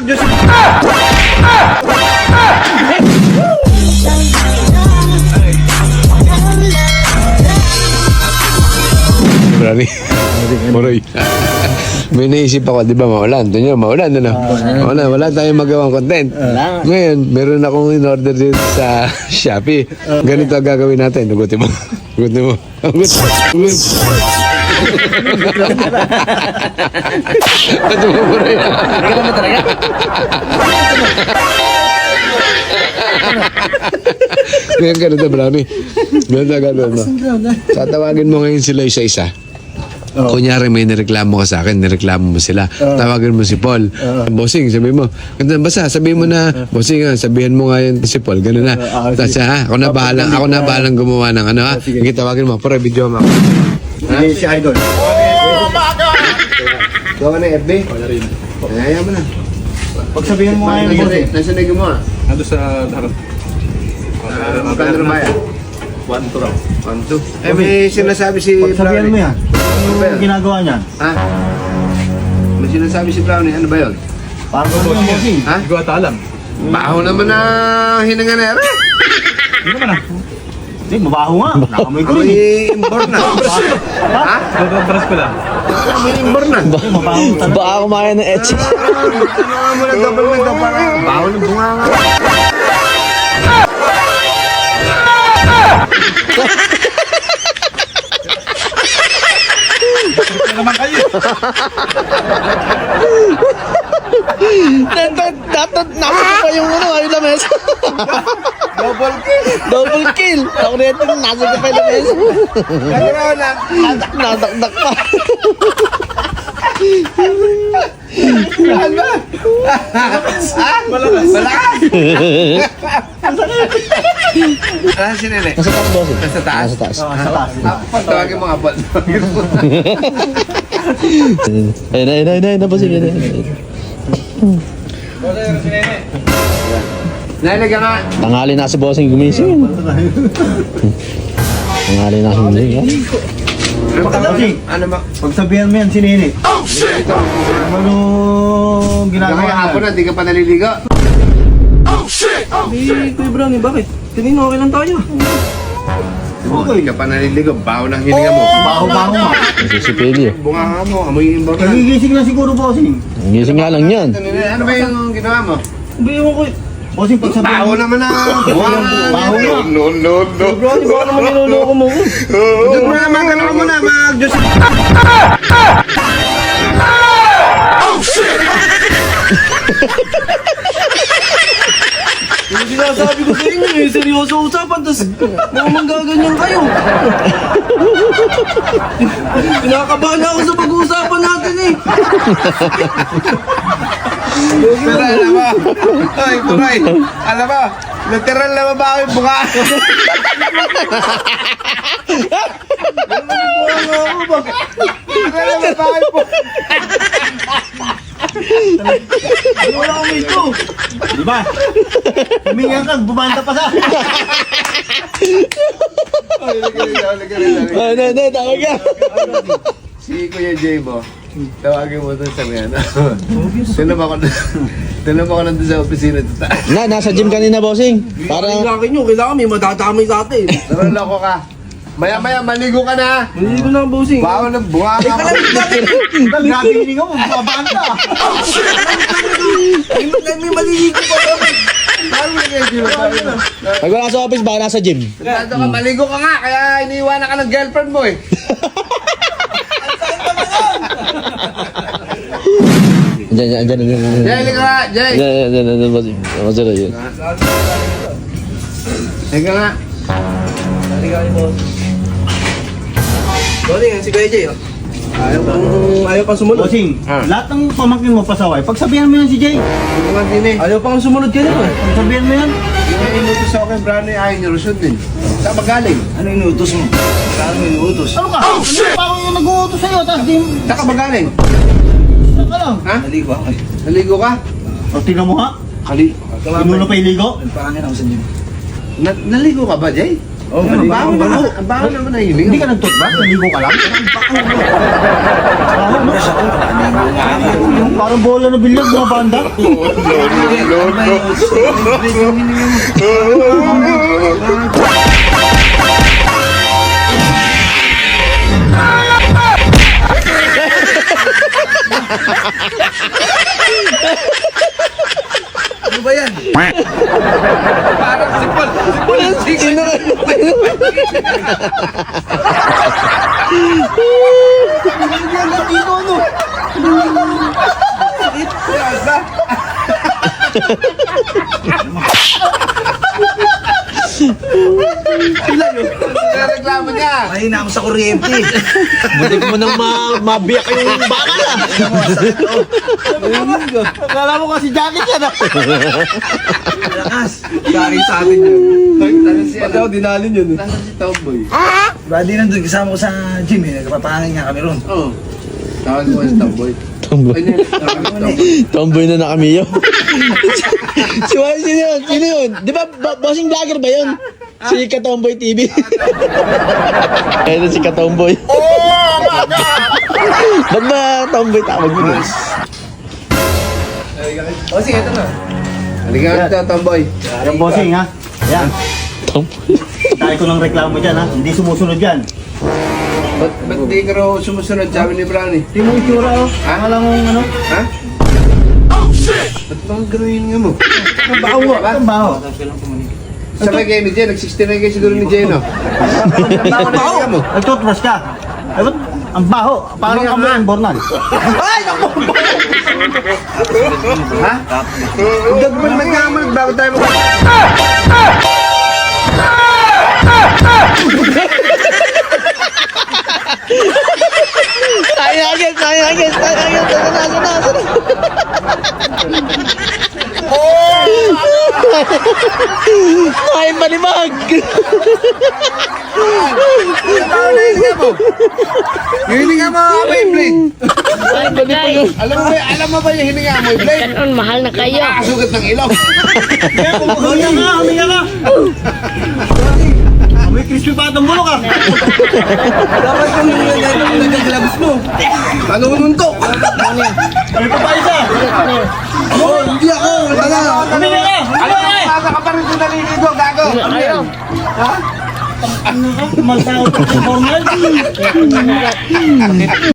Diyos. Brani. Moroy. May naisip ako, di ba, maulan. Doon yun, maulan, ano? Maulan, wala tayong magawang content. Ngayon, meron akong in-order dito sa Shopee. Ganito ang gagawin natin. Hugutin mo. Hugutin mo. Hugut. Hugut. Ito mo, Moroy. Ngayon, ganito, Brownie. Ganito, ganito. Tatawagin mo ngayon sila isa-isa. Kunyari may nireklamo ka sa akin, nireklamo mo sila. Tawagan mo si Paul. Bossing, sabihin mo. Basta sabihin mo na, bossing, sabihin mo nga yun si Paul. Ganun na. Tapos ako na bahalang gumawa ng ano ha. Sige, tawagin mo. Para video mo. Hindi si Idol. Oh my God! Gawa na FB? Wala rin. Kaya mo na. Pagsabihin mo ngayon, bossing. Nasaan na gumawa? Ando sa harap. Magkano na ba yan? 1 to raw. 1, 2. Eh, may sinasabi si Pagsabihan mo Brownie. yan. Ano ba Ano yan? ginagawa niyan? Ha? May sinasabi si Brownie. Ano ba yun? Parang ano yung bossing? Ha? Hindi ko ata alam. Baho naman na hinanga na rin. Hindi naman ah. Hindi, mabaho nga. Nakamoy ko rin. May import na. Ha? Pagkabaras ko lang. May import na. Hindi, mabaho talaga. Baka kumain ng etch. Ano mo na double mo ito para baho ng bunga nga. Naman kayo. Nasa ko pa yung ano, ayun na mesa. Double kill. Double kill. Ako rin ito, nasa ko pa yung mesa. Ano na? Nadakdak pa. Ano ba? Ha? Malakas. Malakas. Ano si Nene? Nasa taas, boss. Nasa taas? Nasa taas. Sa taas. Tawagin mo nga po. Ayun na, boss. Ayun na. Nene ka nga. Tanghali na si bossing gumising. Tanghali na si gumising. Bossing, Ano ba? pagsabihan mo yan si Nene. Ano ginagawa Kaya hapon niya? na, di ka pa naliligo. Kuya Brownie, bakit? Kanina okay lang tayo. Di ka pa naliligo. Baho ng hininga mo. Baho-baho nga. Nasisipili. Bunga nga mo. Amoy yung bakla. Nagigising na siguro, bossing. Gising nga lang yan. Ano ba yung ginawa mo? Bayo ko. Bossing, pagsabihan Baho mo. naman na. Baho nga. No. Brownie, baka naman niloloko mo. Diyos mo naman, gano'n mo na. Mag-Diyos. Yung sinasabi ko sa inyo eh, seryoso usapan, tapos mukhang gaganyan kayo. Kinakabahan ako sa pag-uusapan natin eh. Pero alam mo, ay, Buray, alam mo, literal na babae yung buka. Literal na babae po. Wala kami ito. Diba? Humingan ka, bumanda pa sa. Hindi, tawag ka. Si Kuya Jaybo, tawagin mo doon sa mga ano. Tulong ako nandun sa opisina ito. Nasa gym kanina, bossing. Parang Para laki nyo, kailangan may matatamay sa atin. Naroon ako ka. Maya-maya, maligo ka na. Hindi ko na bossing. Baho ng bunga ka. Grabe hininga mo, bumabanda. May maliligo pa kami. pag wala sa office, baka nasa gym. Nandun ka, maligo ka nga. Kaya iniiwanan ka ng girlfriend mo eh. Diyan. Jay, halika nga. Jay. Diyan, bossing. Masarap yun. Halika nga. Brownie, si Kuya Jay. Ayaw pang sumunod. Bossing, lahat ng pamangkin mo pasaway. Pagsabihan mo yan si Jay. Ito nga din eh. Ayaw pang sumunod kanina eh. Pagsabihan mo yan. Yung inutos ako kay Brownie, ayaw niya rusod din. Saan ba galing? Ano inuutos mo? Paano mo inuutos? Ano ka? Ano pa ako yung nag-uutos sa'yo? Tapos di... Saan ka ba galing? Ano ka lang? Ha? Naligo ako eh. Naligo ka? O, tingnan mo ha. Kali. Inuna pa iligo. Parangin ako sa gym. Naligo ka ba, Jay? Oh, ang baho naman na hiling. Hindi ka nag-toothbrush? Naligo ka lang? Yung parang bola na bilyag mga banda. Ano ba yan? Reklamo niya. Mahina ako sa kuryente. Butik mo nang mabiyak yung baka. Akala mo kasi jacket yan ah. Lakas. Gari sa atin yun. Tanong si Pag ako dinalin yun. Tanong si Tomboy. Buddy nandun, kasama ko sa gym eh. Nagpapahangin nga kami ron. Oo. Tawag mo si Tomboy. Tomboy. Ay, Tomboy. Tomboy na nakamiyo. Sino yun? Sino yun? Di ba, bossing vlogger ba yun? Si Katomboy TV. Ayun si Katomboy. Oh, my God! Ba't ba Tomboy tawag mo dun? O sige, ito na. Halika ka, Tomboy. Yung bossing ha. Yan. Tomboy. Tayo ko ng reklamo dyan ha. Hindi sumusunod yan. Ba't di ka raw sumusunod, sabi ni Brownie? Hindi mo itsura oh. Akala mong ano. Ha? Ba't bang gano'n nga mo? Ang baho mo. Ang baho. Sabay kayo ni Jen, nag-69 kayo siguro ni Jen, no? Ang baho. Nag-toothbrush ka. Ay, ba't? Ang baho. Parang kami ang bornal. Ha? Dagman magkaman bago tayo mag... Tayo agad. Tayo malimag. Hininga mo ako yung blade. Ay, Alam mo ba yung hininga mo yung blade? ganun, mahal na kayo. Nakasugat ng ilaw. Huminga ka. Huminga ka. May crispy pa itong bulok ah. Dapat kung nagaglags mo. Nanununtok. May papaisa. Oh, hindi ako. Wala. Huminga ka. Huminga ka. Nasa ka pa rin sa naliligo, gago. Kayo. Malsa ako sa bornal.